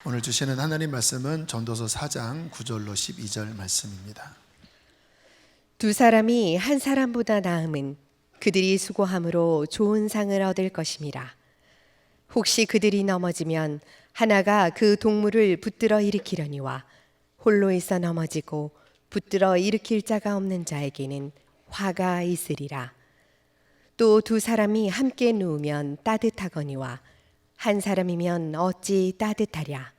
오늘 주시는 하나님 말씀은 전도서 4장 9절로 12절 말씀입니다. 두 사람이 한 사람보다 나음은 그들이 수고함으로 좋은 상을 얻을 것임이라. 혹시 그들이 넘어지면 하나가 그 동물을 붙들어 일으키려니와 홀로 있어 넘어지고 붙들어 일으킬 자가 없는 자에게는 화가 있으리라. 또 두 사람이 함께 누우면 따뜻하거니와 한 사람이면 어찌 따뜻하랴.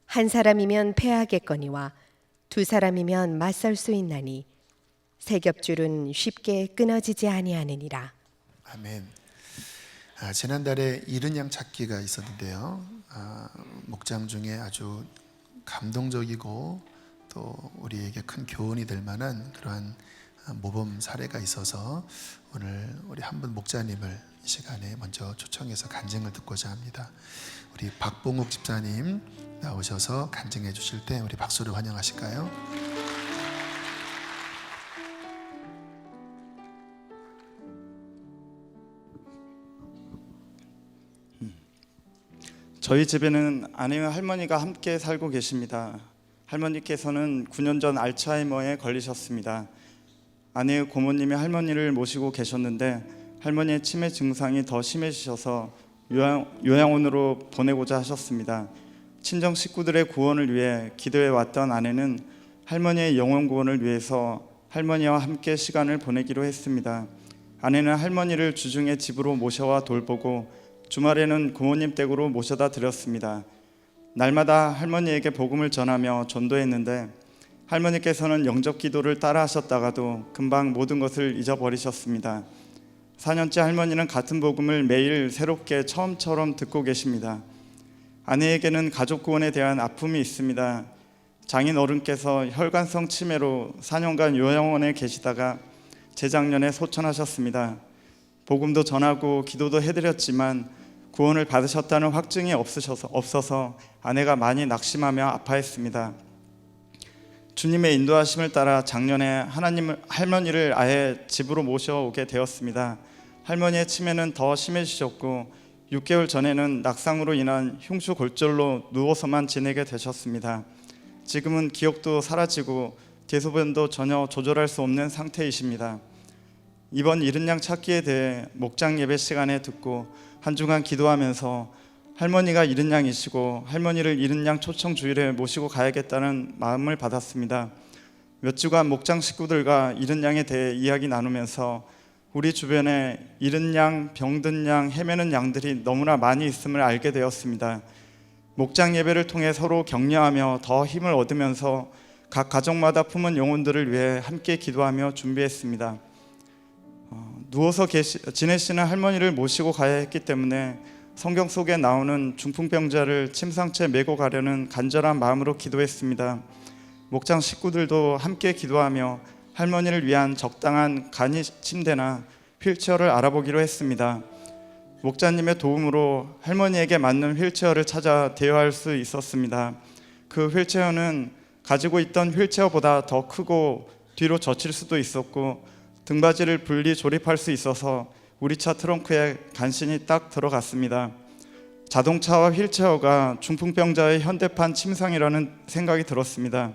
한 사람이면 패하겠거니와 두 사람이면 맞설 수 있나니 세 겹줄은 쉽게 끊어지지 아니하느니라. 아멘. 지난달에 잃은 양 찾기가 있었는데요. 목장 중에 아주 감동적이고 또 우리에게 큰 교훈이 될 만한 그러한 모범 사례가 있어서 오늘 우리 한 분 목자님을 이 시간에 먼저 초청해서 간증을 듣고자 합니다. 우리 박봉욱 집사님 나오셔서 간증해 주실 때 우리 박수로 환영하실까요? 저희 집에는 아내와 할머니가 함께 살고 계십니다. 할머니께서는 9년 전 알츠하이머에 걸리셨습니다. 아내의 고모님이 할머니를 모시고 계셨는데 할머니의 치매 증상이 더 심해지셔서 요양원으로 보내고자 하셨습니다. 친정 식구들의 구원을 위해 기도해 왔던 아내는 할머니의 영혼 구원을 위해서 할머니와 함께 시간을 보내기로 했습니다. 아내는 할머니를 주중에 집으로 모셔와 돌보고 주말에는 고모님 댁으로 모셔다 드렸습니다. 날마다 할머니에게 복음을 전하며 전도했는데 할머니께서는 영접 기도를 따라 하셨다가도 금방 모든 것을 잊어버리셨습니다. 4년째 할머니는 같은 복음을 매일 새롭게 처음처럼 듣고 계십니다. 아내에게는 가족 구원에 대한 아픔이 있습니다. 장인 어른께서 혈관성 치매로 4년간 요양원에 계시다가 재작년에 소천하셨습니다. 복음도 전하고 기도도 해드렸지만 구원을 받으셨다는 확증이 없어서 아내가 많이 낙심하며 아파했습니다. 주님의 인도하심을 따라 작년에 할머니를 아예 집으로 모셔오게 되었습니다. 할머니의 치매는 더 심해지셨고 6개월 전에는 낙상으로 인한 흉추골절로 누워서만 지내게 되셨습니다. 지금은 기억도 사라지고 대소변도 전혀 조절할 수 없는 상태이십니다. 이번 잃은 양 찾기에 대해 목장 예배 시간에 듣고 한 주간 기도하면서 할머니가 잃은 양이시고 할머니를 잃은 양 초청 주일에 모시고 가야겠다는 마음을 받았습니다. 몇 주간 목장 식구들과 잃은 양에 대해 이야기 나누면서 우리 주변에 잃은 양, 병든 양, 헤매는 양들이 너무나 많이 있음을 알게 되었습니다. 목장 예배를 통해 서로 격려하며 더 힘을 얻으면서 각 가정마다 품은 영혼들을 위해 함께 기도하며 준비했습니다. 누워서 지내시는 할머니를 모시고 가야 했기 때문에 성경 속에 나오는 중풍병자를 침상채 메고 가려는 간절한 마음으로 기도했습니다. 목장 식구들도 함께 기도하며 할머니를 위한 적당한 간이 침대나 휠체어를 알아보기로 했습니다. 목자님의 도움으로 할머니에게 맞는 휠체어를 찾아 대여할 수 있었습니다. 그 휠체어는 가지고 있던 휠체어보다 더 크고 뒤로 젖힐 수도 있었고 등받이를 분리 조립할 수 있어서 우리 차 트렁크에 간신히 딱 들어갔습니다. 자동차와 휠체어가 중풍병자의 현대판 침상이라는 생각이 들었습니다.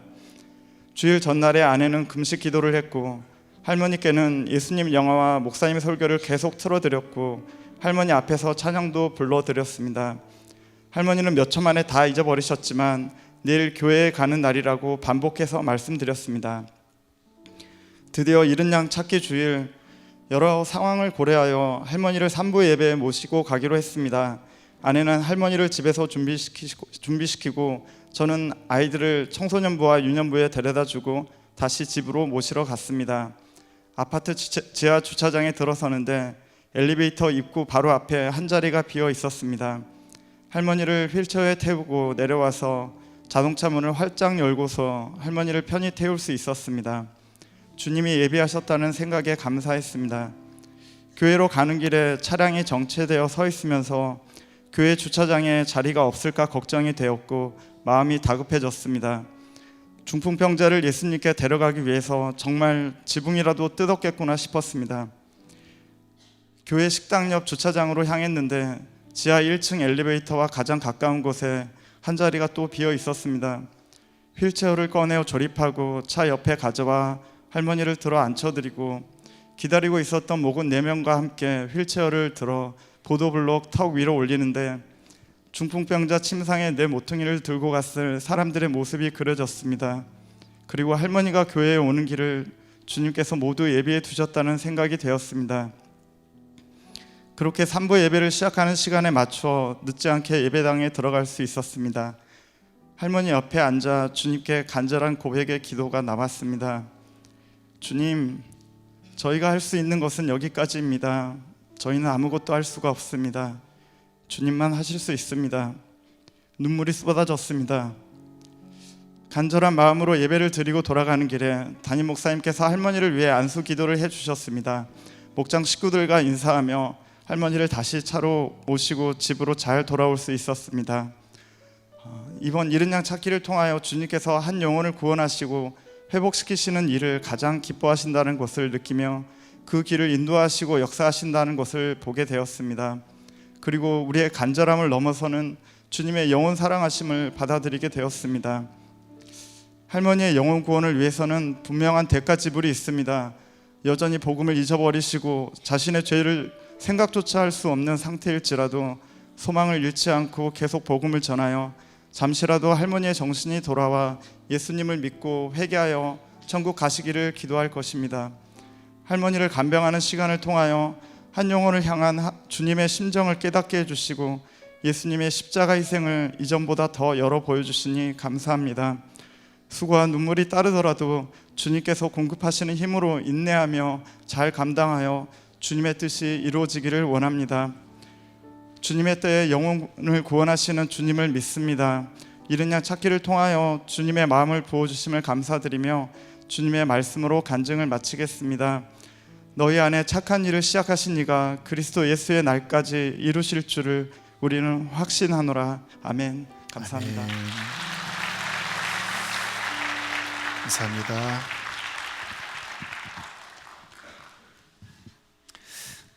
주일 전날에 아내는 금식 기도를 했고 할머니께는 예수님 영화와 목사님 설교를 계속 틀어드렸고 할머니 앞에서 찬양도 불러드렸습니다. 할머니는 몇 초 만에 다 잊어버리셨지만 내일 교회에 가는 날이라고 반복해서 말씀드렸습니다. 드디어 잃은 양 찾기 주일, 여러 상황을 고려하여 할머니를 산부 예배에 모시고 가기로 했습니다. 아내는 할머니를 집에서 준비시키고 저는 아이들을 청소년부와 유년부에 데려다주고 다시 집으로 모시러 갔습니다. 아파트 지하 주차장에 들어서는데 엘리베이터 입구 바로 앞에 한 자리가 비어 있었습니다. 할머니를 휠체어에 태우고 내려와서 자동차 문을 활짝 열고서 할머니를 편히 태울 수 있었습니다. 주님이 예비하셨다는 생각에 감사했습니다. 교회로 가는 길에 차량이 정체되어 서 있으면서 교회 주차장에 자리가 없을까 걱정이 되었고 마음이 다급해졌습니다. 중풍병자를 예수님께 데려가기 위해서 정말 지붕이라도 뜯었겠구나 싶었습니다. 교회 식당 옆 주차장으로 향했는데 지하 1층 엘리베이터와 가장 가까운 곳에 한 자리가 또 비어 있었습니다. 휠체어를 꺼내어 조립하고 차 옆에 가져와 할머니를 들어 앉혀드리고 기다리고 있었던 목은 4명과 함께 휠체어를 들어 보도블록 턱 위로 올리는데 중풍병자 침상에 내 모퉁이를 들고 갔을 사람들의 모습이 그려졌습니다. 그리고 할머니가 교회에 오는 길을 주님께서 모두 예비해 두셨다는 생각이 되었습니다. 그렇게 3부 예배를 시작하는 시간에 맞춰 늦지 않게 예배당에 들어갈 수 있었습니다. 할머니 옆에 앉아 주님께 간절한 고백의 기도가 남았습니다. 주님, 저희가 할 수 있는 것은 여기까지입니다. 저희는 아무것도 할 수가 없습니다. 주님만 하실 수 있습니다. 눈물이 쏟아졌습니다. 간절한 마음으로 예배를 드리고 돌아가는 길에 담임 목사님께서 할머니를 위해 안수 기도를 해주셨습니다. 목장 식구들과 인사하며 할머니를 다시 차로 모시고 집으로 잘 돌아올 수 있었습니다. 이번 잃은 양 찾기를 통하여 주님께서 한 영혼을 구원하시고 회복시키시는 일을 가장 기뻐하신다는 것을 느끼며 그 길을 인도하시고 역사하신다는 것을 보게 되었습니다. 그리고 우리의 간절함을 넘어서는 주님의 영혼 사랑하심을 받아들이게 되었습니다. 할머니의 영혼 구원을 위해서는 분명한 대가 지불이 있습니다. 여전히 복음을 잊어버리시고 자신의 죄를 생각조차 할 수 없는 상태일지라도 소망을 잃지 않고 계속 복음을 전하여 잠시라도 할머니의 정신이 돌아와 예수님을 믿고 회개하여 천국 가시기를 기도할 것입니다. 할머니를 간병하는 시간을 통하여 한 영혼을 향한 주님의 심정을 깨닫게 해주시고 예수님의 십자가 희생을 이전보다 더 열어 보여주시니 감사합니다. 수고와 눈물이 따르더라도 주님께서 공급하시는 힘으로 인내하며 잘 감당하여 주님의 뜻이 이루어지기를 원합니다. 주님의 때에 영혼을 구원하시는 주님을 믿습니다. 잃은 양 찾기를 통하여 주님의 마음을 부어주심을 감사드리며 주님의 말씀으로 간증을 마치겠습니다. 너희 안에 착한 일을 시작하신 이가 그리스도 예수의 날까지 이루실 줄을 우리는 확신하노라. 아멘. 감사합니다. 아멘. 감사합니다.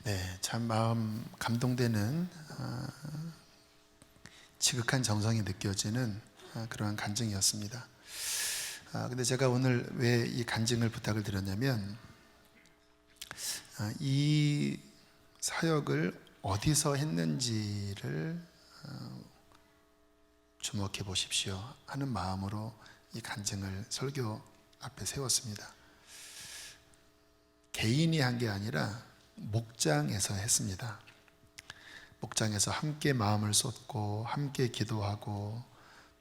네, 참 마음 감동되는 지극한 정성이 느껴지는 그러한 간증이었습니다. 근데 제가 오늘 왜 이 간증을 부탁을 드렸냐면 이 사역을 어디서 했는지를 주목해 보십시오 하는 마음으로 이 간증을 설교 앞에 세웠습니다. 개인이 한 게 아니라 목장에서 했습니다. 목장에서 함께 마음을 쏟고 함께 기도하고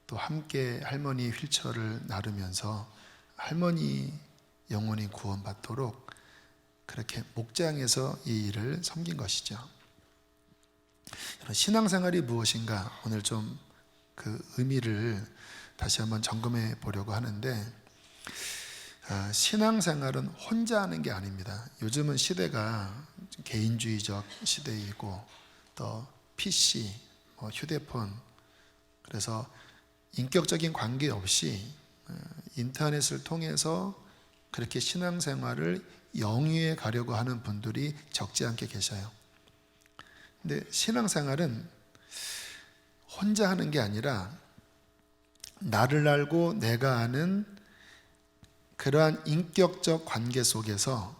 또 함께 할머니 휠체어를 나르면서 할머니 영혼이 구원받도록 그렇게 목장에서 이 일을 섬긴 것이죠. 신앙생활이 무엇인가 오늘 좀 그 의미를 다시 한번 점검해 보려고 하는데 신앙생활은 혼자 하는 게 아닙니다. 요즘은 시대가 개인주의적 시대이고 또 PC, 휴대폰, 그래서 인격적인 관계 없이 인터넷을 통해서 그렇게 신앙생활을 영위해 가려고 하는 분들이 적지 않게 계셔요. 근데 신앙생활은 혼자 하는 게 아니라 나를 알고 내가 아는 그러한 인격적 관계 속에서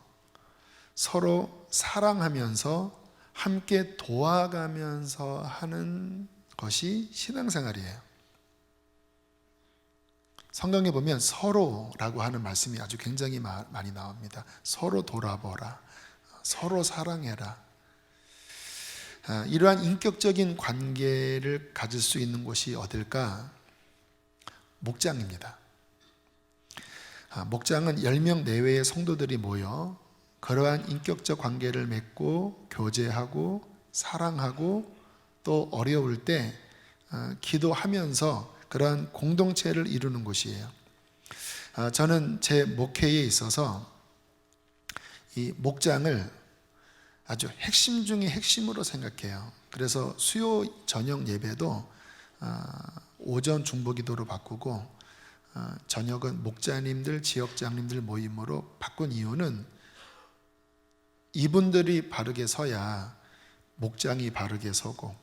서로 사랑하면서 함께 도와가면서 하는 것이 신앙생활이에요. 성경에 보면 서로라고 하는 말씀이 아주 굉장히 많이 나옵니다. 서로 돌아보라, 서로 사랑해라. 이러한 인격적인 관계를 가질 수 있는 곳이 어딜까? 목장입니다. 목장은 10명 내외의 성도들이 모여 그러한 인격적 관계를 맺고 교제하고 사랑하고 또 어려울 때 기도하면서 그러한 공동체를 이루는 곳이에요. 저는 제 목회에 있어서 이 목장을 아주 핵심 중에 핵심으로 생각해요. 그래서 수요 저녁 예배도 오전 중보기도로 바꾸고 저녁은 목자님들, 지역장님들 모임으로 바꾼 이유는 이분들이 바르게 서야 목장이 바르게 서고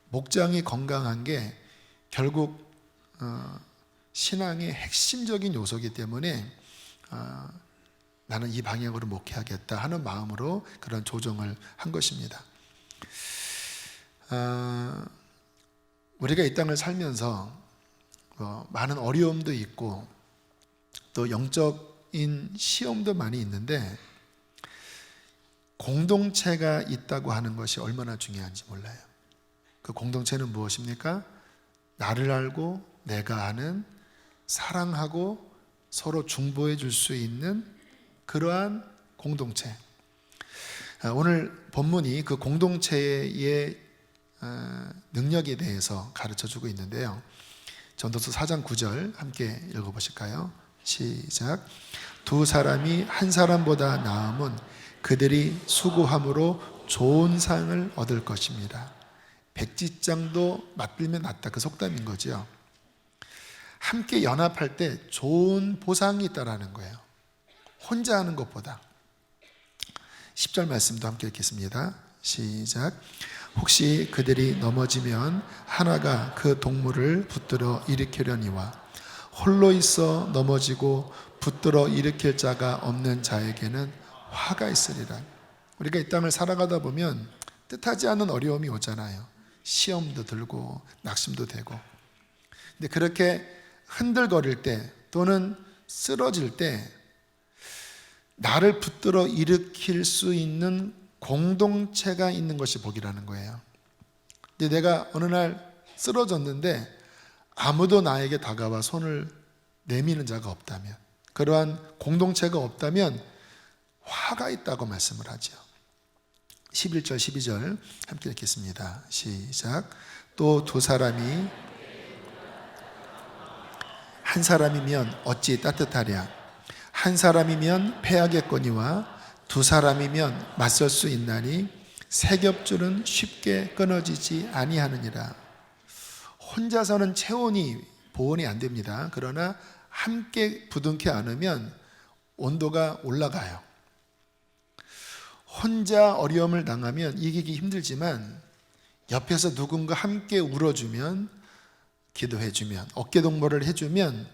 목장이 건강한 게 결국 신앙의 핵심적인 요소이기 때문에 나는 이 방향으로 목회하겠다 하는 마음으로 그런 조정을 한 것입니다. 우리가 이 땅을 살면서 많은 어려움도 있고 또 영적인 시험도 많이 있는데 공동체가 있다고 하는 것이 얼마나 중요한지 몰라요. 그 공동체는 무엇입니까? 나를 알고 내가 아는, 사랑하고 서로 중보해 줄 수 있는 그러한 공동체. 오늘 본문이 그 공동체의 능력에 대해서 가르쳐 주고 있는데요. 전도서 4장 9절 함께 읽어보실까요? 시작. 두 사람이 한 사람보다 나음은 그들이 수고함으로 좋은 상을 얻을 것입니다. 백지장도 맞들면 낫다, 그 속담인 거죠. 함께 연합할 때 좋은 보상이 있다라는 거예요. 혼자 하는 것보다. 10절 말씀도 함께 읽겠습니다. 시작. 혹시 그들이 넘어지면 하나가 그 동물을 붙들어 일으키려니와 홀로 있어 넘어지고 붙들어 일으킬 자가 없는 자에게는 화가 있으리라. 우리가 이 땅을 살아가다 보면 뜻하지 않은 어려움이 오잖아요. 시험도 들고 낙심도 되고. 근데 그렇게 흔들거릴 때 또는 쓰러질 때 나를 붙들어 일으킬 수 있는 공동체가 있는 것이 복이라는 거예요. 근데 내가 어느 날 쓰러졌는데 아무도 나에게 다가와 손을 내미는 자가 없다면, 그러한 공동체가 없다면 화가 있다고 말씀을 하죠. 11절 12절 함께 읽겠습니다. 시작. 또 두 사람이 한 사람이면 어찌 따뜻하랴. 한 사람이면 패하겠거니와 두 사람이면 맞설 수 있나니 세 겹줄은 쉽게 끊어지지 아니하느니라. 혼자서는 체온이 보온이 안 됩니다. 그러나 함께 부둥켜 안으면 온도가 올라가요. 혼자 어려움을 당하면 이기기 힘들지만 옆에서 누군가 함께 울어주면, 기도해주면, 어깨동무를 해주면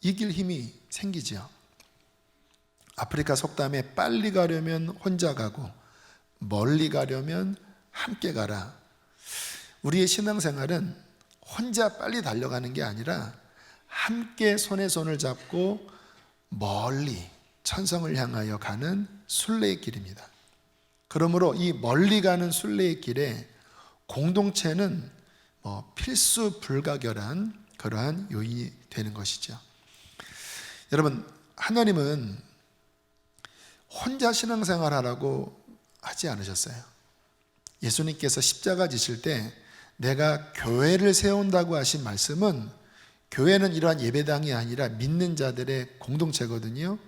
이길 힘이 생기죠. 아프리카 속담에 빨리 가려면 혼자 가고 멀리 가려면 함께 가라. 우리의 신앙생활은 혼자 빨리 달려가는 게 아니라 함께 손에 손을 잡고 멀리 천성을 향하여 가는 순례의 길입니다. 그러므로 이 멀리 가는 순례의 길에 공동체는 필수 불가결한 그러한 요인이 되는 것이죠. 여러분, 하나님은 혼자 신앙생활 하라고 하지 않으셨어요. 예수님께서 십자가 지실 때 내가 교회를 세운다고 하신 말씀은, 교회는 이러한 예배당이 아니라 믿는 자들의 공동체거든요.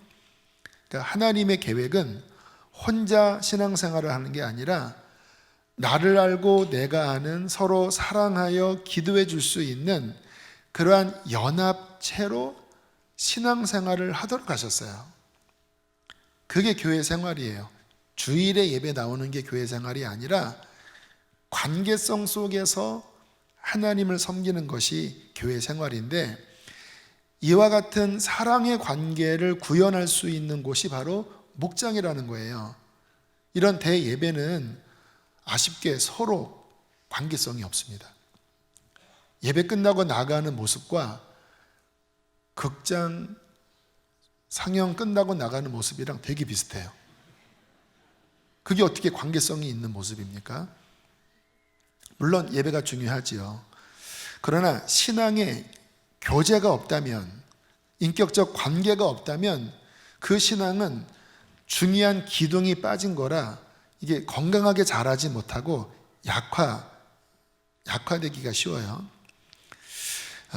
그러니까 하나님의 계획은 혼자 신앙생활을 하는 게 아니라 나를 알고 내가 아는, 서로 사랑하여 기도해 줄 수 있는 그러한 연합체로 신앙생활을 하도록 하셨어요. 그게 교회 생활이에요. 주일에 예배 나오는 게 교회 생활이 아니라 관계성 속에서 하나님을 섬기는 것이 교회 생활인데, 이와 같은 사랑의 관계를 구현할 수 있는 곳이 바로 목장이라는 거예요. 이런 대예배는 아쉽게 서로 관계성이 없습니다. 예배 끝나고 나가는 모습과 극장 상영 끝나고 나가는 모습이랑 되게 비슷해요. 그게 어떻게 관계성이 있는 모습입니까? 물론 예배가 중요하지요. 그러나 신앙에 교제가 없다면, 인격적 관계가 없다면 그 신앙은 중요한 기둥이 빠진 거라 이게 건강하게 자라지 못하고 약화되기가 쉬워요.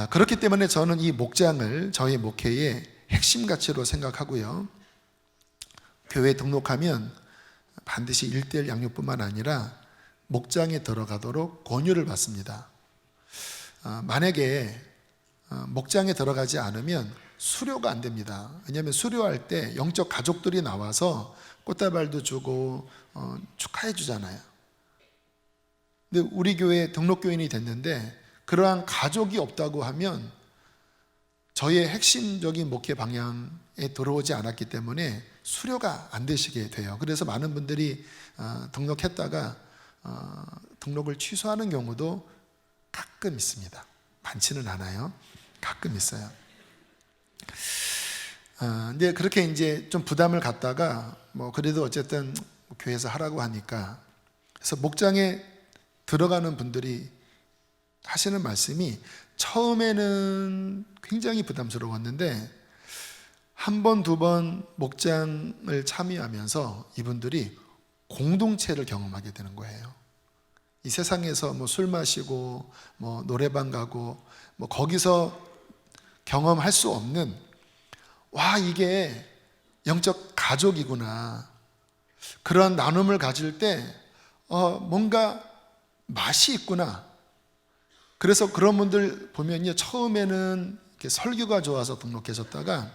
그렇기 때문에 저는 이 목장을 저희 목회의 핵심 가치로 생각하고요. 교회에 등록하면 반드시 1:1 양육뿐만 아니라 목장에 들어가도록 권유를 받습니다. 만약에 목장에 들어가지 않으면 수료가 안 됩니다. 왜냐하면 수료할 때 영적 가족들이 나와서 꽃다발도 주고 축하해 주잖아요. 근데 우리 교회 등록교인이 됐는데 그러한 가족이 없다고 하면 저의 핵심적인 목회 방향에 들어오지 않았기 때문에 수료가 안 되시게 돼요. 그래서 많은 분들이 등록했다가 등록을 취소하는 경우도 가끔 있습니다. 많지는 않아요. 가끔 있어요. 근데 그렇게 이제 좀 부담을 갖다가 뭐 그래도 어쨌든 교회에서 하라고 하니까, 그래서 목장에 들어가는 분들이 하시는 말씀이 처음에는 굉장히 부담스러웠는데 한 번, 두 번 목장을 참여하면서 이분들이 공동체를 경험하게 되는 거예요. 이 세상에서 뭐 술 마시고 뭐 노래방 가고 뭐 거기서 경험할 수 없는, 와, 이게 영적 가족이구나. 그런 나눔을 가질 때 뭔가 맛이 있구나. 그래서 그런 분들 보면요, 처음에는 이렇게 설교가 좋아서 등록하셨다가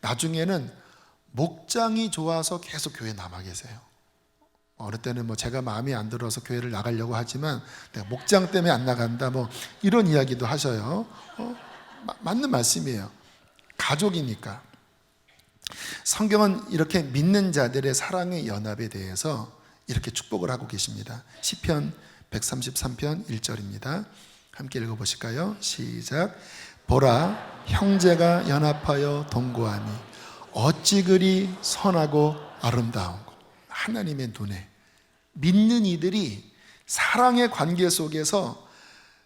나중에는 목장이 좋아서 계속 교회에 남아 계세요. 어느 때는 뭐 제가 마음에 안 들어서 교회를 나가려고 하지만 내가 목장 때문에 안 나간다, 뭐 이런 이야기도 하셔요. 맞는 말씀이에요. 가족이니까. 성경은 이렇게 믿는 자들의 사랑의 연합에 대해서 이렇게 축복을 하고 계십니다. 시편 133편 1절입니다. 함께 읽어보실까요? 시작. 보라, 형제가 연합하여 동거하니 어찌 그리 선하고 아름다운고. 하나님의 눈에 믿는 이들이 사랑의 관계 속에서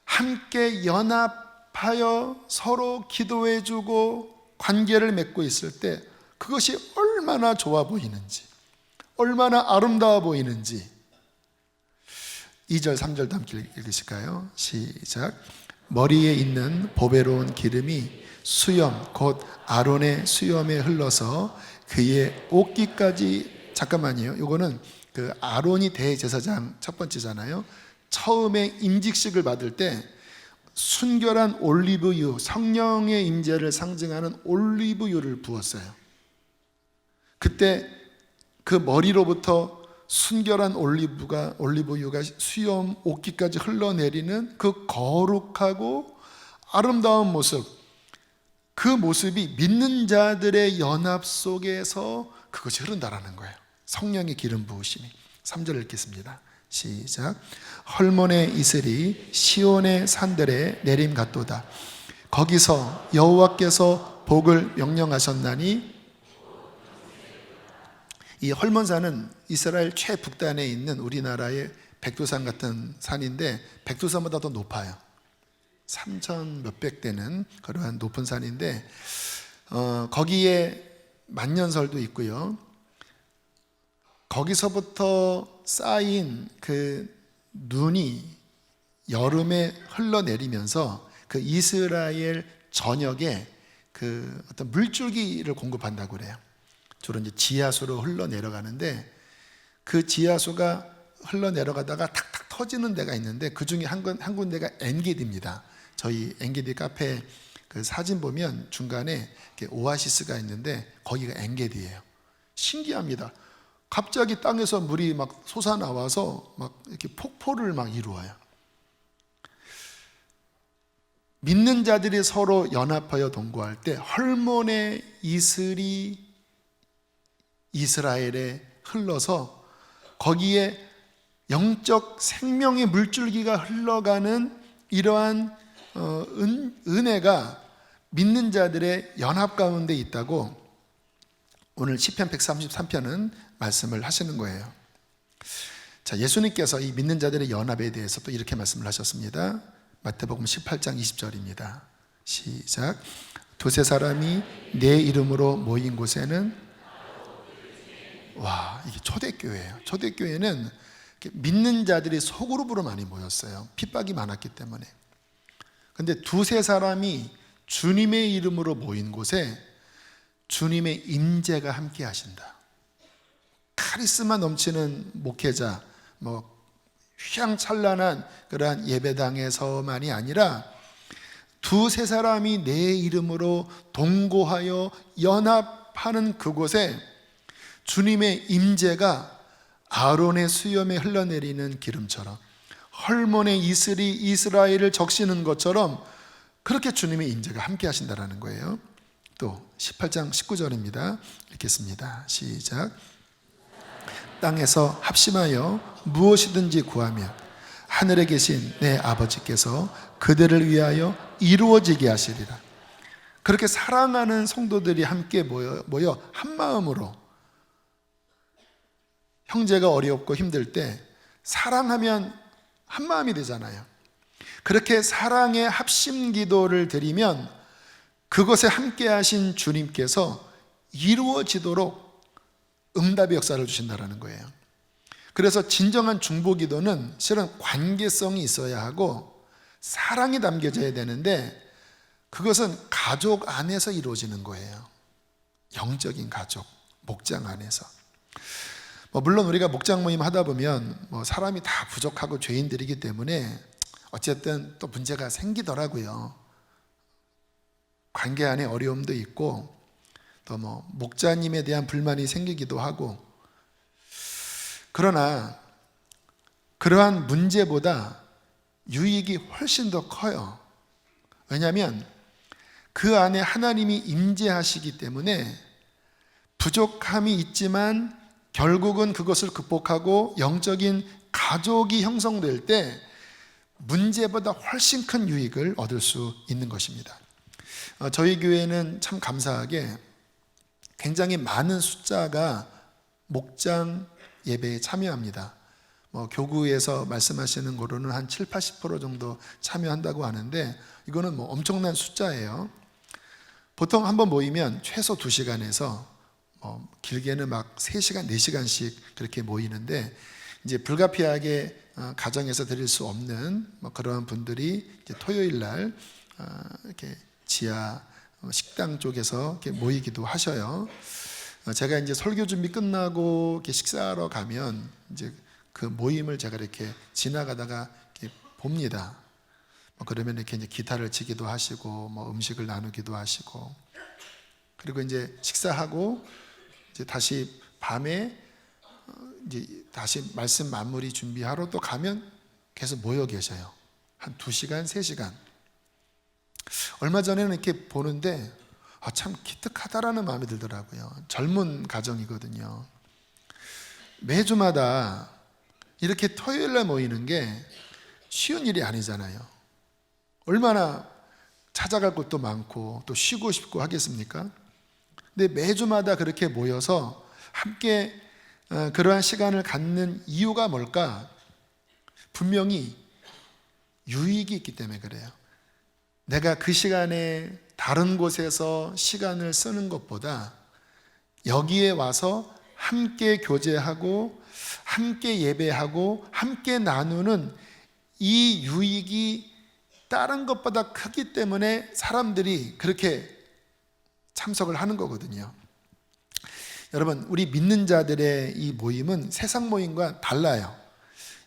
함께 연합하여 서로 기도해주고 관계를 맺고 있을 때 그것이 얼마나 좋아 보이는지, 얼마나 아름다워 보이는지. 2절 3절도 함께 읽으실까요? 시작. 머리에 있는 보배로운 기름이 수염 곧 아론의 수염에 흘러서 그의 옷깃까지. 잠깐만요, 이거는 그 아론이 대제사장 첫 번째잖아요. 처음에 임직식을 받을 때 순결한 올리브유, 성령의 임재를 상징하는 올리브유를 부었어요. 그때 그 머리로부터 순결한 올리브유가 수염 옷깃까지 흘러내리는 그 거룩하고 아름다운 모습, 그 모습이 믿는 자들의 연합 속에서 그것이 흐른다라는 거예요. 성령의 기름 부으심이. 3절 읽겠습니다. 시작. 헐몬의 이슬이 시온의 산들에 내림 같도다. 거기서 여호와께서 복을 명령하셨나니. 이 헐몬산은 이스라엘 최북단에 있는 우리나라의 백두산 같은 산인데 백두산보다 더 높아요. 3,000 몇백 되는 그러한 높은 산인데 거기에 만년설도 있고요. 거기서부터 쌓인 그 눈이 여름에 흘러내리면서 그 이스라엘 전역에 그 어떤 물줄기를 공급한다고 그래요. 주로 이제 지하수로 흘러내려가는데 그 지하수가 흘러내려가다가 탁탁 터지는 데가 있는데 그 중에 한 군데가 엔게디입니다. 저희 엔게디 카페 그 사진 보면 중간에 이렇게 오아시스가 있는데 거기가 엔게디예요. 신기합니다. 갑자기 땅에서 물이 막 솟아나와서 막 이렇게 폭포를 막 이루어요. 믿는 자들이 서로 연합하여 동거할 때 헐몬의 이슬이 이스라엘에 흘러서 거기에 영적 생명의 물줄기가 흘러가는 이러한 은혜가 믿는 자들의 연합 가운데 있다고 오늘 시편 133편은 말씀을 하시는 거예요. 자, 예수님께서 이 믿는 자들의 연합에 대해서 또 이렇게 말씀을 하셨습니다. 마태복음 18장 20절입니다. 시작. 두세 사람이 내 이름으로 모인 곳에는. 와, 이게 초대교회예요. 초대교회는 믿는 자들이 소그룹으로 많이 모였어요. 핍박이 많았기 때문에. 근데 두세 사람이 주님의 이름으로 모인 곳에 주님의 임재가 함께 하신다. 카리스마 넘치는 목회자, 뭐 휘황찬란한 그러한 예배당에서만이 아니라 두세 사람이 내 이름으로 동거하여 연합하는 그곳에 주님의 임재가 아론의 수염에 흘러내리는 기름처럼, 헐몬의 이슬이 이스라엘을 적시는 것처럼 그렇게 주님의 임재가 함께 하신다라는 거예요. 또 18장 19절입니다. 읽겠습니다. 시작. 땅에서 합심하여 무엇이든지 구하면 하늘에 계신 내 아버지께서 그들을 위하여 이루어지게 하시리라. 그렇게 사랑하는 성도들이 함께 모여 한 마음으로, 형제가 어렵고 힘들 때 사랑하면 한 마음이 되잖아요. 그렇게 사랑의 합심 기도를 드리면 그것에 함께 하신 주님께서 이루어지도록 응답의 역사를 주신다는 거예요. 그래서 진정한 중보 기도는 실은 관계성이 있어야 하고 사랑이 담겨져야 되는데, 그것은 가족 안에서 이루어지는 거예요. 영적인 가족, 목장 안에서. 물론 우리가 목장 모임 하다 보면 사람이 다 부족하고 죄인들이기 때문에 어쨌든 또 문제가 생기더라고요. 관계 안에 어려움도 있고, 또 목자님에 대한 불만이 생기기도 하고. 그러나 그러한 문제보다 유익이 훨씬 더 커요. 왜냐하면 그 안에 하나님이 임재하시기 때문에 부족함이 있지만 결국은 그것을 극복하고 영적인 가족이 형성될 때 문제보다 훨씬 큰 유익을 얻을 수 있는 것입니다. 저희 교회는 참 감사하게 굉장히 많은 숫자가 목장 예배에 참여합니다. 교구에서 말씀하시는 거로는 한 7, 80% 정도 참여한다고 하는데, 이거는 엄청난 숫자예요. 보통 한번 모이면 최소 2시간에서 길게는 막 3시간, 4시간씩 그렇게 모이는데, 이제 불가피하게 가정에서 드릴 수 없는 그러한 분들이 이제 토요일 날 이렇게 지하 식당 쪽에서 이렇게 모이기도 하셔요. 제가 이제 설교 준비 끝나고 이렇게 식사하러 가면 이제 그 모임을 제가 이렇게 지나가다가 이렇게 봅니다. 그러면 이렇게 이제 기타를 치기도 하시고, 음식을 나누기도 하시고, 그리고 이제 식사하고 이제 다시 밤에 이제 다시 말씀 마무리 준비하러 또 가면 계속 모여 계셔요. 한 2시간, 3시간. 얼마 전에는 이렇게 보는데 참 기특하다라는 마음이 들더라고요. 젊은 가정이거든요. 매주마다 이렇게 토요일날 모이는 게 쉬운 일이 아니잖아요. 얼마나 찾아갈 곳도 많고 또 쉬고 싶고 하겠습니까? 근데 매주마다 그렇게 모여서 함께 그러한 시간을 갖는 이유가 뭘까? 분명히 유익이 있기 때문에 그래요. 내가 그 시간에 다른 곳에서 시간을 쓰는 것보다 여기에 와서 함께 교제하고 함께 예배하고 함께 나누는 이 유익이 다른 것보다 크기 때문에 사람들이 그렇게 참석을 하는 거거든요. 여러분, 우리 믿는 자들의 이 모임은 세상 모임과 달라요.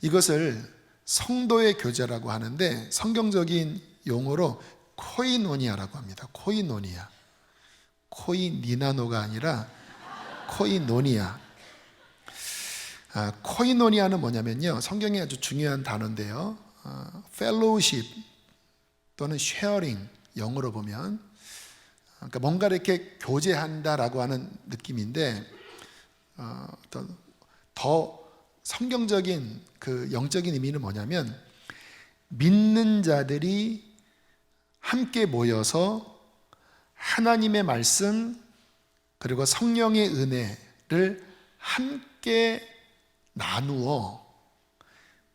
이것을 성도의 교제라고 하는데 성경적인 용어로 코이노니아라고 합니다. 코이노니아. 코이니나노가 아니라 코이노니아. 코이노니아는 뭐냐면요, 성경에 아주 중요한 단어인데요, fellowship 또는 sharing, 영어로 보면 그러니까 뭔가 이렇게 교제한다라고 하는 느낌인데, 더 성경적인 그 영적인 의미는 뭐냐면 믿는 자들이 함께 모여서 하나님의 말씀 그리고 성령의 은혜를 함께 나누어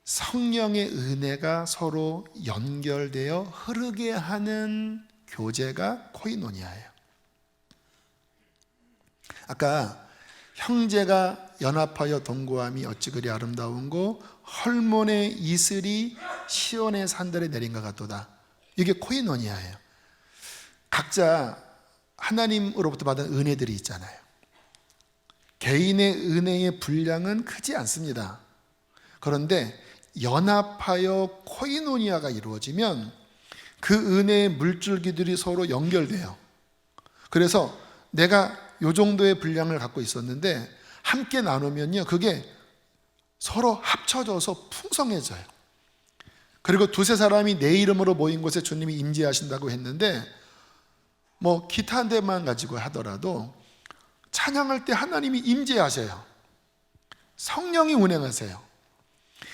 성령의 은혜가 서로 연결되어 흐르게 하는 교제가 코이노니아예요. 아까 형제가 연합하여 동거함이 어찌 그리 아름다운고 헐몬의 이슬이 시온의 산들에 내린 것 같도다. 이게 코이노니아예요. 각자 하나님으로부터 받은 은혜들이 있잖아요. 개인의 은혜의 분량은 크지 않습니다. 그런데 연합하여 코이노니아가 이루어지면 그 은혜의 물줄기들이 서로 연결돼요. 그래서 내가 요 정도의 분량을 갖고 있었는데 함께 나누면요, 그게 서로 합쳐져서 풍성해져요. 그리고 두세 사람이 내 이름으로 모인 곳에 주님이 임재하신다고 했는데 뭐 기타 한 대만 가지고 하더라도 찬양할 때 하나님이 임재하셔요. 성령이 운행하세요.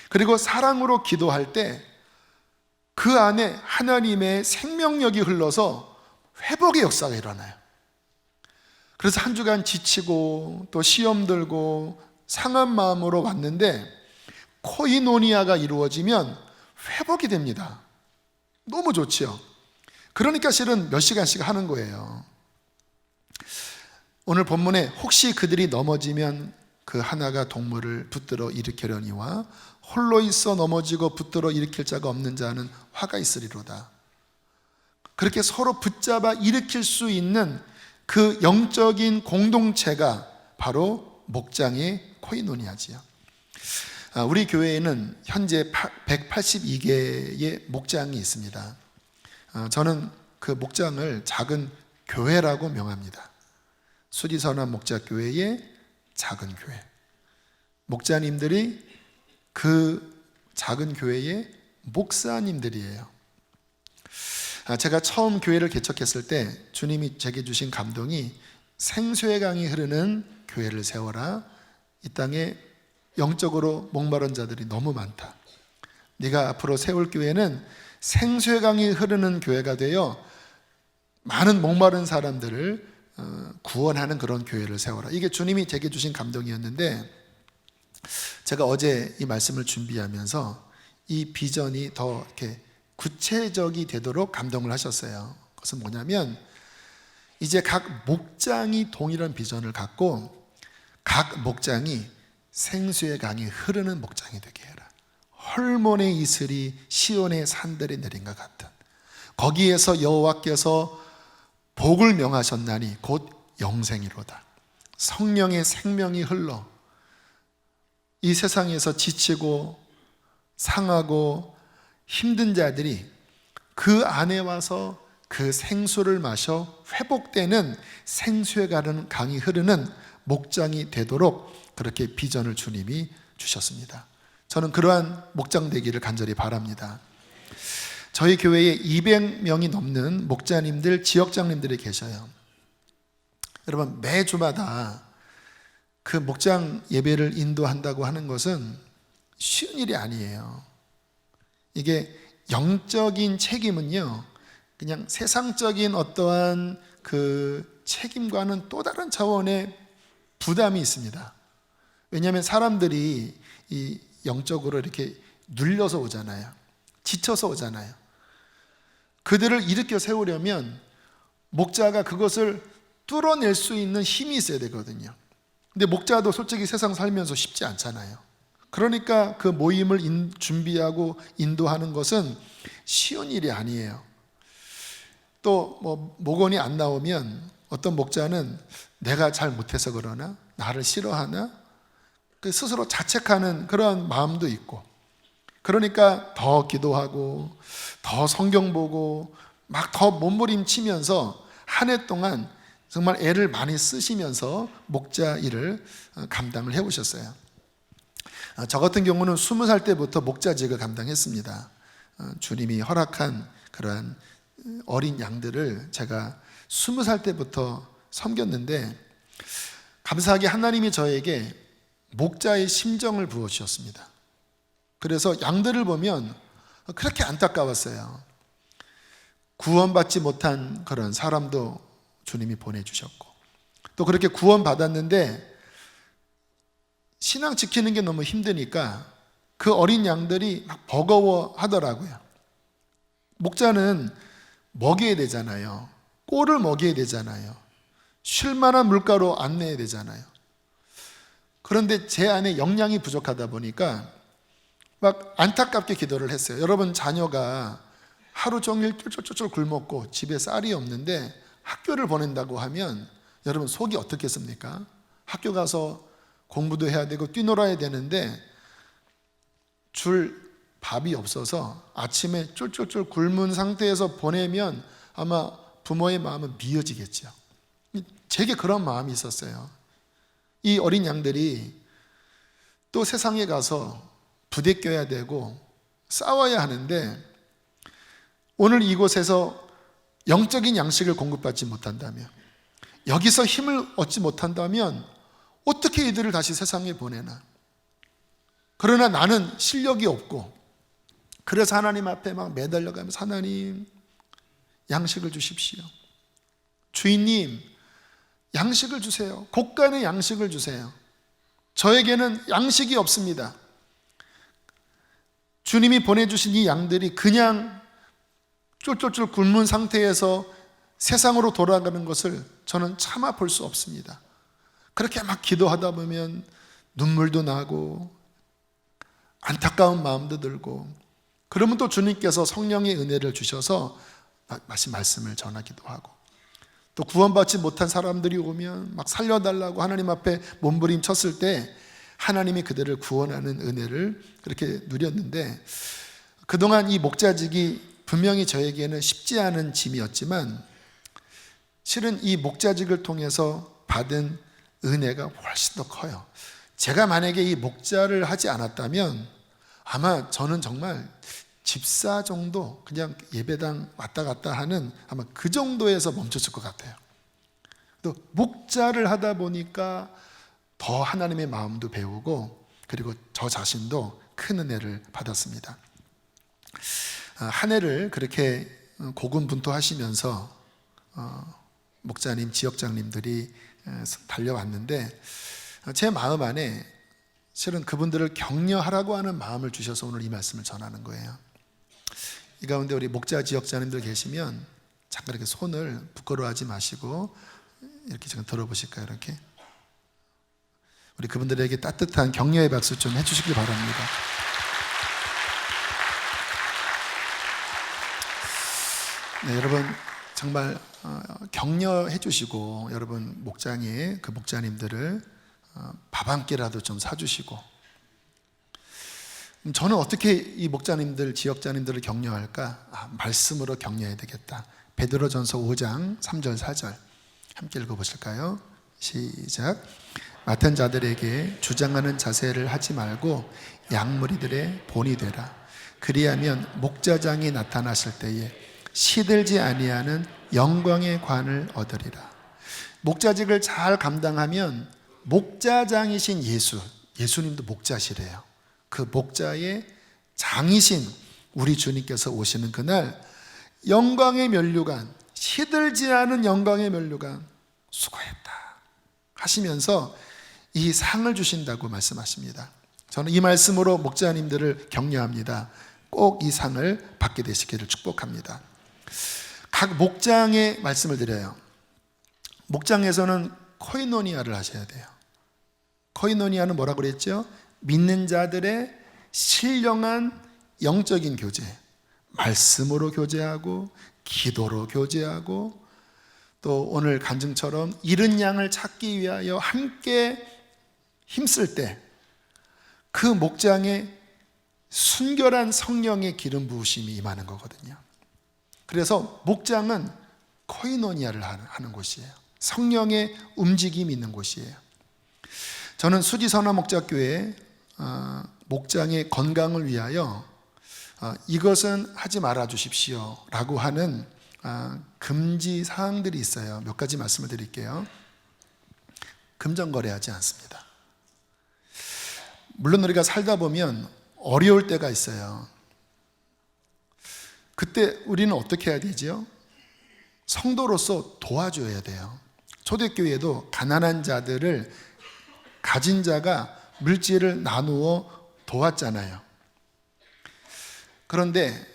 그리고 사랑으로 기도할 때 그 안에 하나님의 생명력이 흘러서 회복의 역사가 일어나요. 그래서 한 주간 지치고 또 시험 들고 상한 마음으로 왔는데 코이노니아가 이루어지면 회복이 됩니다. 너무 좋지요. 그러니까 실은 몇 시간씩 하는 거예요. 오늘 본문에 혹시 그들이 넘어지면 그 하나가 동물을 붙들어 일으키려니와 홀로 있어 넘어지고 붙들어 일으킬 자가 없는 자는 화가 있으리로다. 그렇게 서로 붙잡아 일으킬 수 있는 그 영적인 공동체가 바로 목장의 코이노니아지요. 우리 교회에는 현재 182개의 목장이 있습니다. 저는 그 목장을 작은 교회라고 명합니다. 수지선한 목자교회의 작은 교회. 목자님들이 그 작은 교회의 목사님들이에요. 제가 처음 교회를 개척했을 때 주님이 제게 주신 감동이 생수의 강이 흐르는 교회를 세워라. 이 땅에 영적으로 목마른 자들이 너무 많다. 네가 앞으로 세울 교회는 생수의 강이 흐르는 교회가 되어 많은 목마른 사람들을 구원하는 그런 교회를 세워라. 이게 주님이 제게 주신 감동이었는데 제가 어제 이 말씀을 준비하면서 이 비전이 더 이렇게 구체적이 되도록 감동을 하셨어요. 그것은 뭐냐면 이제 각 목장이 동일한 비전을 갖고 각 목장이 생수의 강이 흐르는 목장이 되게 해라. 헐몬의 이슬이 시온의 산들에 내린 것 같은 거기에서 여호와께서 복을 명하셨나니 곧 영생이로다. 성령의 생명이 흘러 이 세상에서 지치고 상하고 힘든 자들이 그 안에 와서 그 생수를 마셔 회복되는 생수에 가는 강이 흐르는 목장이 되도록 그렇게 비전을 주님이 주셨습니다. 저는 그러한 목장 되기를 간절히 바랍니다. 저희 교회에 200명이 넘는 목자님들, 지역장님들이 계셔요. 여러분, 매주마다 그 목장 예배를 인도한다고 하는 것은 쉬운 일이 아니에요. 이게 영적인 책임은요, 그냥 세상적인 어떠한 그 책임과는 또 다른 차원의 부담이 있습니다. 왜냐하면 사람들이 이 영적으로 이렇게 눌려서 오잖아요. 지쳐서 오잖아요. 그들을 일으켜 세우려면 목자가 그것을 뚫어낼 수 있는 힘이 있어야 되거든요. 근데 목자도 솔직히 세상 살면서 쉽지 않잖아요. 그러니까 그 모임을 준비하고 인도하는 것은 쉬운 일이 아니에요. 또 뭐 목원이 안 나오면 어떤 목자는 내가 잘 못해서 그러나? 나를 싫어하나? 그 스스로 자책하는 그런 마음도 있고, 그러니까 더 기도하고 더 성경 보고 막 더 몸부림치면서 한 해 동안 정말 애를 많이 쓰시면서 목자 일을 감당을 해오셨어요. 저 같은 경우는 20살 때부터 목자직을 감당했습니다. 주님이 허락한 그러한 어린 양들을 제가 20살 때부터 섬겼는데, 감사하게 하나님이 저에게 목자의 심정을 부어주셨습니다. 그래서 양들을 보면 그렇게 안타까웠어요. 구원받지 못한 그런 사람도 주님이 보내주셨고, 또 그렇게 구원받았는데 신앙 지키는 게 너무 힘드니까 그 어린 양들이 막 버거워 하더라고요. 목자는 먹여야 되잖아요. 꼴을 먹여야 되잖아요. 쉴 만한 물가로 안 내야 되잖아요. 그런데 제 안에 영양이 부족하다 보니까 막 안타깝게 기도를 했어요. 여러분, 자녀가 하루 종일 쫄쫄쫄쫄 굶었고 집에 쌀이 없는데 학교를 보낸다고 하면 여러분 속이 어떻겠습니까? 학교 가서 공부도 해야 되고 뛰놀아야 되는데 줄 밥이 없어서 아침에 쫄쫄쫄 굶은 상태에서 보내면 아마 부모의 마음은 미어지겠죠. 제게 그런 마음이 있었어요. 이 어린 양들이 또 세상에 가서 부대껴야 되고 싸워야 하는데 오늘 이곳에서 영적인 양식을 공급받지 못한다면, 여기서 힘을 얻지 못한다면 어떻게 이들을 다시 세상에 보내나? 그러나 나는 실력이 없고, 그래서 하나님 앞에 막 매달려가면서 하나님 양식을 주십시오. 주인님 양식을 주세요. 곳간의 양식을 주세요. 저에게는 양식이 없습니다. 주님이 보내주신 이 양들이 그냥 쫄쫄쫄 굶은 상태에서 세상으로 돌아가는 것을 저는 참아 볼 수 없습니다. 그렇게 막 기도하다 보면 눈물도 나고 안타까운 마음도 들고, 그러면 또 주님께서 성령의 은혜를 주셔서 말씀을 전하기도 하고, 또 구원받지 못한 사람들이 오면 막 살려달라고 하나님 앞에 몸부림쳤을 때 하나님이 그들을 구원하는 은혜를 그렇게 누렸는데, 그동안 이 목자직이 분명히 저에게는 쉽지 않은 짐이었지만 실은 이 목자직을 통해서 받은 은혜가 훨씬 더 커요. 제가 만약에 이 목자를 하지 않았다면 아마 저는 정말 집사 정도, 그냥 예배당 왔다 갔다 하는 아마 그 정도에서 멈췄을 것 같아요. 또 목자를 하다 보니까 더 하나님의 마음도 배우고, 그리고 저 자신도 큰 은혜를 받았습니다. 한 해를 그렇게 고군분투하시면서 목자님, 지역장님들이 달려왔는데 제 마음 안에 실은 그분들을 격려하라고 하는 마음을 주셔서 오늘 이 말씀을 전하는 거예요. 이 가운데 우리 목자 지역자님들 계시면 잠깐 이렇게 손을 부끄러워하지 마시고 이렇게 지금 들어보실까요? 이렇게 우리 그분들에게 따뜻한 격려의 박수 좀 해주시기 바랍니다. 네, 여러분 정말 격려해 주시고, 여러분 목장에 그 목자님들을 밥 한 끼라도 좀 사주시고, 저는 어떻게 이 목자님들, 지역자님들을 격려할까? 말씀으로 격려해야 되겠다. 베드로전서 5장 3절 4절 함께 읽어보실까요? 시작. 맡은 자들에게 주장하는 자세를 하지 말고 양무리들의 본이 되라. 그리하면 목자장이 나타나실 때에 시들지 아니하는 영광의 관을 얻으리라. 목자직을 잘 감당하면 목자장이신 예수님도 목자시래요. 그 목자의 장이신 우리 주님께서 오시는 그날 영광의 면류관, 시들지 않은 영광의 면류관, 수고했다 하시면서 이 상을 주신다고 말씀하십니다. 저는 이 말씀으로 목자님들을 격려합니다. 꼭 이 상을 받게 되시기를 축복합니다. 각 목장의 말씀을 드려요. 목장에서는 코이노니아를 하셔야 돼요. 코이노니아는 뭐라고 그랬죠? 믿는 자들의 신령한 영적인 교제, 말씀으로 교제하고 기도로 교제하고, 또 오늘 간증처럼 잃은 양을 찾기 위하여 함께 힘쓸 때 그 목장에 순결한 성령의 기름 부으심이 임하는 거거든요. 그래서 목장은 코이노니아를 하는 곳이에요. 성령의 움직임이 있는 곳이에요. 저는 수지선화 목자교회 목장의 건강을 위하여 이것은 하지 말아 주십시오 라고 하는 금지 사항들이 있어요. 몇 가지 말씀을 드릴게요. 금전거래하지 않습니다. 물론 우리가 살다 보면 어려울 때가 있어요. 그때 우리는 어떻게 해야 되죠? 성도로서 도와줘야 돼요. 초대교회도 가난한 자들을 가진 자가 물질을 나누어 도왔잖아요. 그런데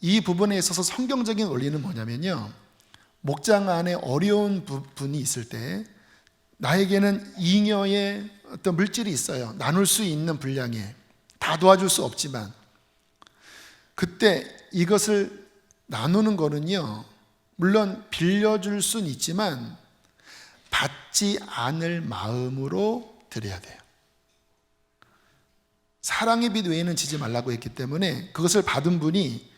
이 부분에 있어서 성경적인 원리는 뭐냐면요, 목장 안에 어려운 분이 있을 때 나에게는 잉여의 어떤 물질이 있어요. 나눌 수 있는 분량에 다 도와줄 수 없지만, 그때 이것을 나누는 거는요, 물론 빌려줄 수는 있지만 받지 않을 마음으로 드려야 돼요. 사랑의 빛 외에는 지지 말라고 했기 때문에 그것을 받은 분이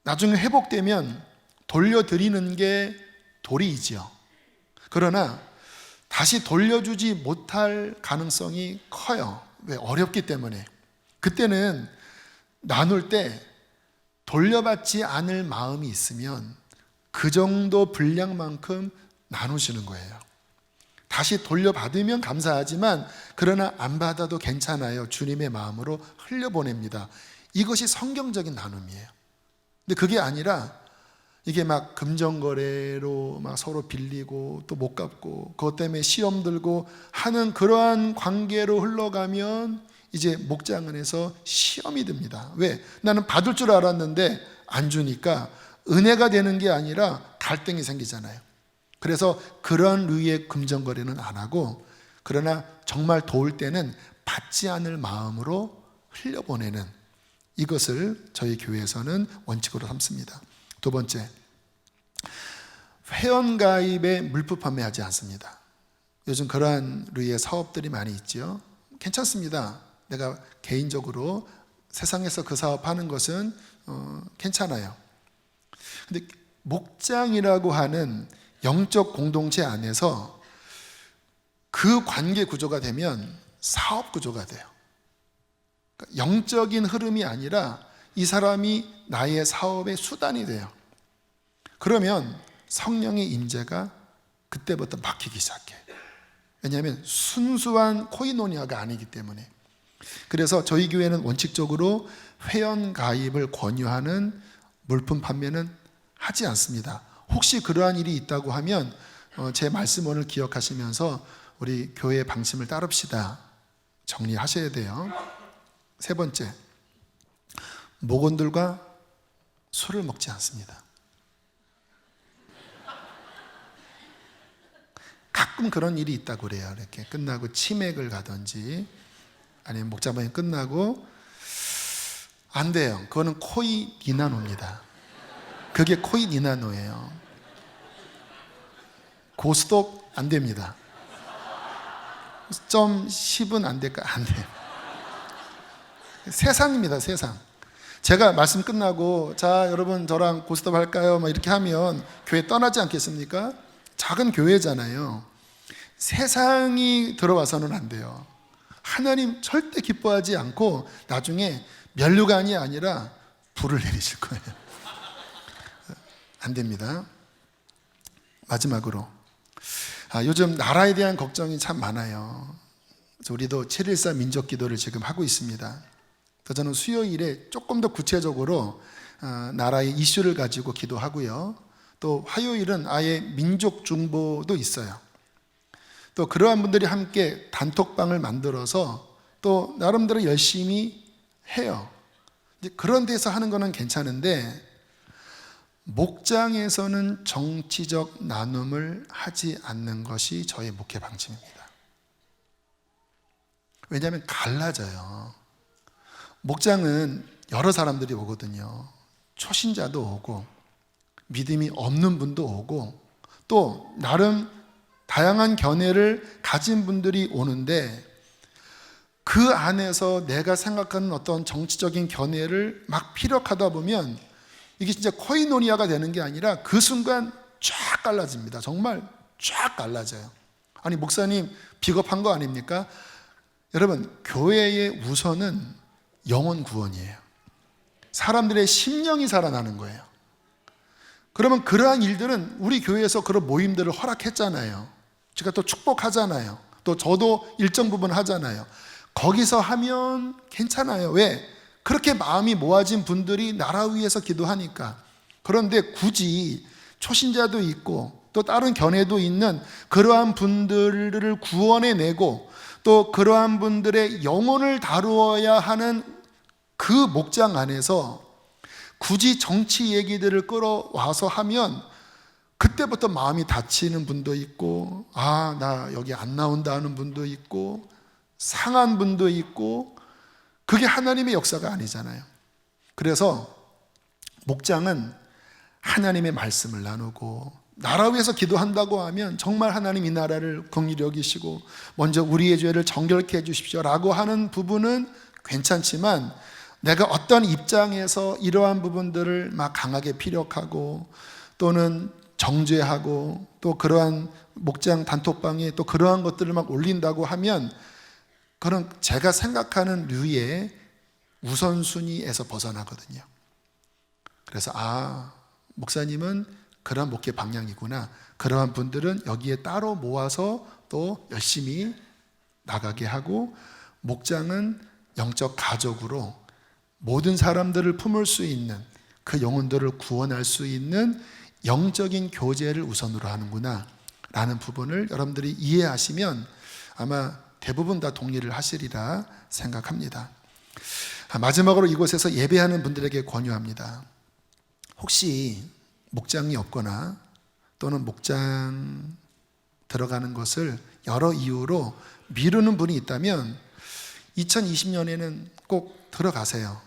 나중에 회복되면 돌려드리는 게 도리이지요. 그러나 다시 돌려주지 못할 가능성이 커요. 왜? 어렵기 때문에. 그때는 나눌 때 돌려받지 않을 마음이 있으면 그 정도 분량만큼 나누시는 거예요. 다시 돌려받으면 감사하지만 그러나 안 받아도 괜찮아요. 주님의 마음으로 흘려보냅니다. 이것이 성경적인 나눔이에요. 근데 그게 아니라 이게 막 금전거래로 막 서로 빌리고 또 못 갚고 그것 때문에 시험 들고 하는 그러한 관계로 흘러가면 이제 목장 안에서 시험이 듭니다. 왜? 나는 받을 줄 알았는데 안 주니까 은혜가 되는 게 아니라 갈등이 생기잖아요. 그래서 그런 류의 금전거래는 안 하고, 그러나 정말 도울 때는 받지 않을 마음으로 흘려보내는, 이것을 저희 교회에서는 원칙으로 삼습니다. 두 번째, 회원가입에 물품 판매하지 않습니다. 요즘 그러한 류의 사업들이 많이 있죠. 괜찮습니다. 내가 개인적으로 세상에서 그 사업하는 것은 괜찮아요. 근데 목장이라고 하는 영적 공동체 안에서 그 관계 구조가 되면 사업 구조가 돼요. 그러니까 영적인 흐름이 아니라 이 사람이 나의 사업의 수단이 돼요. 그러면 성령의 임재가 그때부터 막히기 시작해요. 왜냐하면 순수한 코이노니아가 아니기 때문에. 그래서 저희 교회는 원칙적으로 회원 가입을 권유하는 물품 판매는 하지 않습니다. 혹시 그러한 일이 있다고 하면 제 말씀을 기억하시면서 우리 교회의 방침을 따릅시다. 정리하셔야 돼요. 세 번째, 목원들과 술을 먹지 않습니다. 가끔 그런 일이 있다고 그래요. 이렇게 끝나고 치맥을 가든지 아니면 목자방이 끝나고 안 돼요. 그거는 코이 니나노입니다. 그게 코이 니나노예요. 고스톱 안 됩니다. 점 10은 안 될까? 안 돼요. 세상입니다, 세상. 제가 말씀 끝나고 자 여러분 저랑 고스톱 할까요? 막 이렇게 하면 교회 떠나지 않겠습니까? 작은 교회잖아요. 세상이 들어와서는 안 돼요. 하나님 절대 기뻐하지 않고 나중에 면류관이 아니라 불을 내리실 거예요. 안 됩니다. 마지막으로 요즘 나라에 대한 걱정이 참 많아요. 우리도 7.14 민족기도를 지금 하고 있습니다. 그래서 저는 수요일에 조금 더 구체적으로 나라의 이슈를 가지고 기도하고요. 또 화요일은 아예 민족 중보도 있어요. 또 그러한 분들이 함께 단톡방을 만들어서 또 나름대로 열심히 해요. 그런 데서 하는 거는 괜찮은데 목장에서는 정치적 나눔을 하지 않는 것이 저의 목회 방침입니다. 왜냐하면 갈라져요. 목장은 여러 사람들이 오거든요. 초신자도 오고 믿음이 없는 분도 오고 또 나름 다양한 견해를 가진 분들이 오는데 그 안에서 내가 생각하는 어떤 정치적인 견해를 막 피력하다 보면 이게 진짜 코이노니아가 되는 게 아니라 그 순간 쫙 갈라집니다. 정말 쫙 갈라져요. 아니 목사님 비겁한 거 아닙니까? 여러분 교회의 우선은 영혼 구원이에요. 사람들의 심령이 살아나는 거예요. 그러면 그러한 일들은 우리 교회에서 그런 모임들을 허락했잖아요. 제가 또 축복하잖아요. 또 저도 일정 부분 하잖아요. 거기서 하면 괜찮아요. 왜? 그렇게 마음이 모아진 분들이 나라 위해서 기도하니까. 그런데 굳이 초신자도 있고 또 다른 견해도 있는 그러한 분들을 구원해내고 또 그러한 분들의 영혼을 다루어야 하는 그 목장 안에서 굳이 정치 얘기들을 끌어와서 하면 그때부터 마음이 다치는 분도 있고 나 여기 안 나온다 하는 분도 있고 상한 분도 있고 그게 하나님의 역사가 아니잖아요. 그래서 목장은 하나님의 말씀을 나누고 나라 위해서 기도한다고 하면 정말 하나님 이 나라를 긍휼히 여기시고 먼저 우리의 죄를 정결케 해 주십시오라고 하는 부분은 괜찮지만 내가 어떤 입장에서 이러한 부분들을 막 강하게 피력하고 또는 정죄하고 또 그러한 목장 단톡방에 또 그러한 것들을 막 올린다고 하면 그런 제가 생각하는 류의 우선순위에서 벗어나거든요. 그래서 목사님은 그런 목회 방향이구나, 그러한 분들은 여기에 따로 모아서 또 열심히 나가게 하고, 목장은 영적 가족으로 모든 사람들을 품을 수 있는, 그 영혼들을 구원할 수 있는 영적인 교제를 우선으로 하는구나 라는 부분을 여러분들이 이해하시면 아마 대부분 다 동의를 하시리라 생각합니다. 마지막으로 이곳에서 예배하는 분들에게 권유합니다. 혹시 목장이 없거나 또는 목장 들어가는 것을 여러 이유로 미루는 분이 있다면 2020년에는 꼭 들어가세요.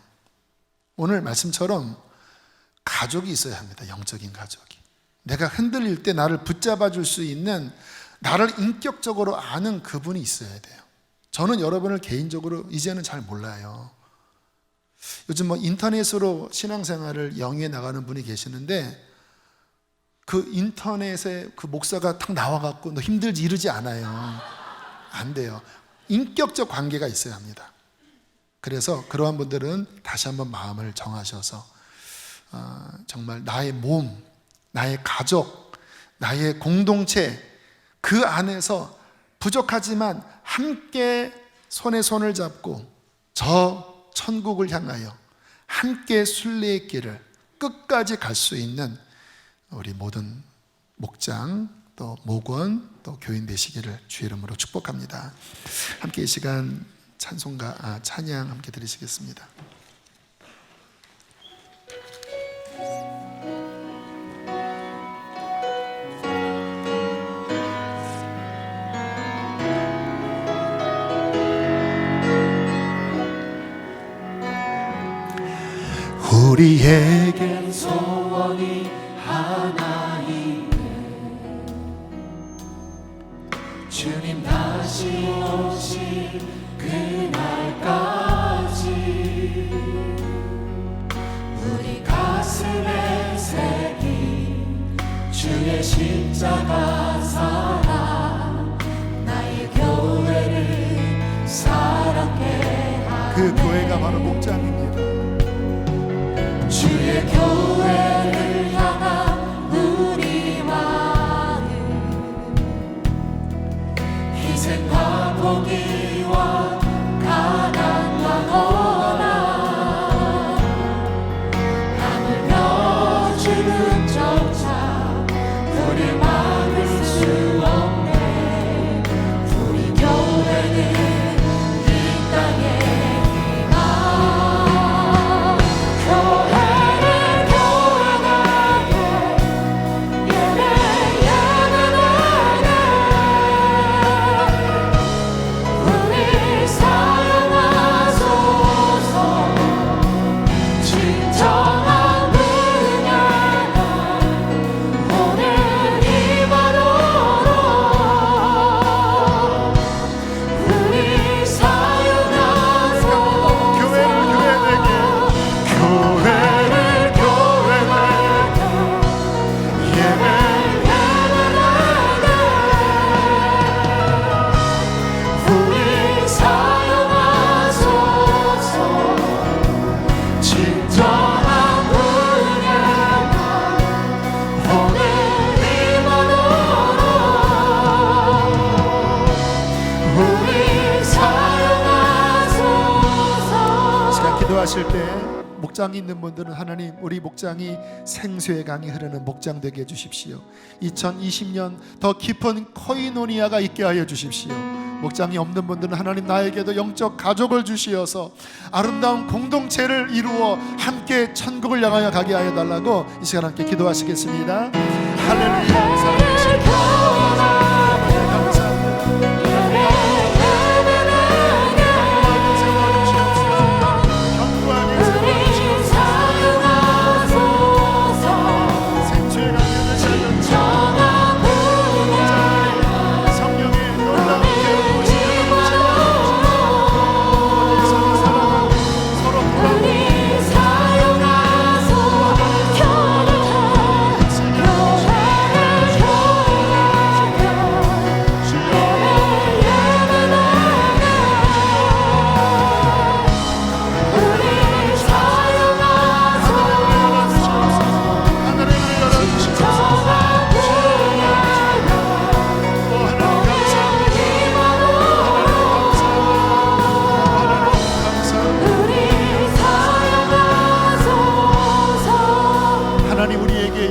오늘 말씀처럼 가족이 있어야 합니다. 영적인 가족이. 내가 흔들릴 때 나를 붙잡아 줄 수 있는, 나를 인격적으로 아는 그분이 있어야 돼요. 저는 여러분을 개인적으로 이제는 잘 몰라요. 요즘 인터넷으로 신앙생활을 영위해 나가는 분이 계시는데, 그 인터넷에 그 목사가 탁 나와갖고 너 힘들지 이러지 않아요. 안 돼요. 인격적 관계가 있어야 합니다. 그래서 그러한 분들은 다시 한번 마음을 정하셔서 정말 나의 몸, 나의 가족, 나의 공동체, 그 안에서 부족하지만 함께 손에 손을 잡고 저 천국을 향하여 함께 순례의 길을 끝까지 갈 수 있는 우리 모든 목장, 또 목원, 또 교인 되시기를 주의 이름으로 축복합니다. 함께 이 시간 찬양 함께 드리시겠습니다. 우리에겐 소원이 하나 있네. 주님 다시 오실 그날까지 우리 가슴에 새긴 주의 십자가 사랑, 나의 교회를 사랑케 하네. 그 교회가 바로 목장입니다. 주의 교회를 향한 우리 마음, 희생과 포기와 가난과 고난, 하늘며 주는 쫓아 우리 막을 수 없네. 우리 교회는 이 땅에 기도하실 때 목장이 있는 분들은 하나님, 우리 목장이 생수의 강이 흐르는 목장 되게 해주십시오. 2020년 더 깊은 코이노니아가 있게 하여 주십시오. 목장이 없는 분들은 하나님, 나에게도 영적 가족을 주시어서 아름다운 공동체를 이루어 함께 천국을 향하여 가게 하여 달라고 이 시간 함께 기도하시겠습니다. 할렐루야.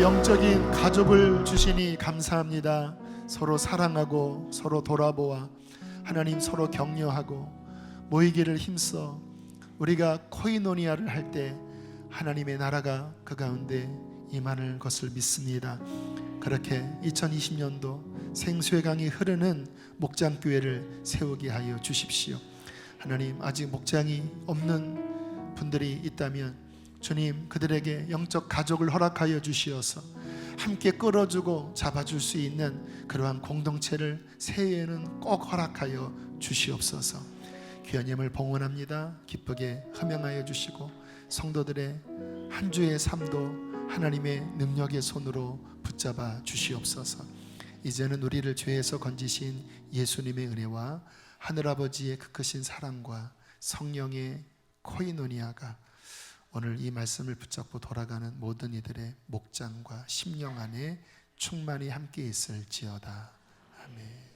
영적인 가족을 주시니 감사합니다. 서로 사랑하고 서로 돌아보아 하나님 서로 격려하고 모이기를 힘써 우리가 코이노니아를 할 때 하나님의 나라가 그 가운데 임하는 것을 믿습니다. 그렇게 2020년도 생수의 강이 흐르는 목장교회를 세우게 하여 주십시오. 하나님, 아직 목장이 없는 분들이 있다면 주님, 그들에게 영적 가족을 허락하여 주시어서 함께 끌어주고 잡아줄 수 있는 그러한 공동체를 새해에는 꼭 허락하여 주시옵소서. 귀하님을 봉헌합니다. 기쁘게 허명하여 주시고 성도들의 한 주의 삶도 하나님의 능력의 손으로 붙잡아 주시옵소서. 이제는 우리를 죄에서 건지신 예수님의 은혜와 하늘아버지의 그 크신 사랑과 성령의 코이노니아가 오늘 이 말씀을 붙잡고 돌아가는 모든 이들의 목장과 심령 안에 충만히 함께 있을지어다. 아멘.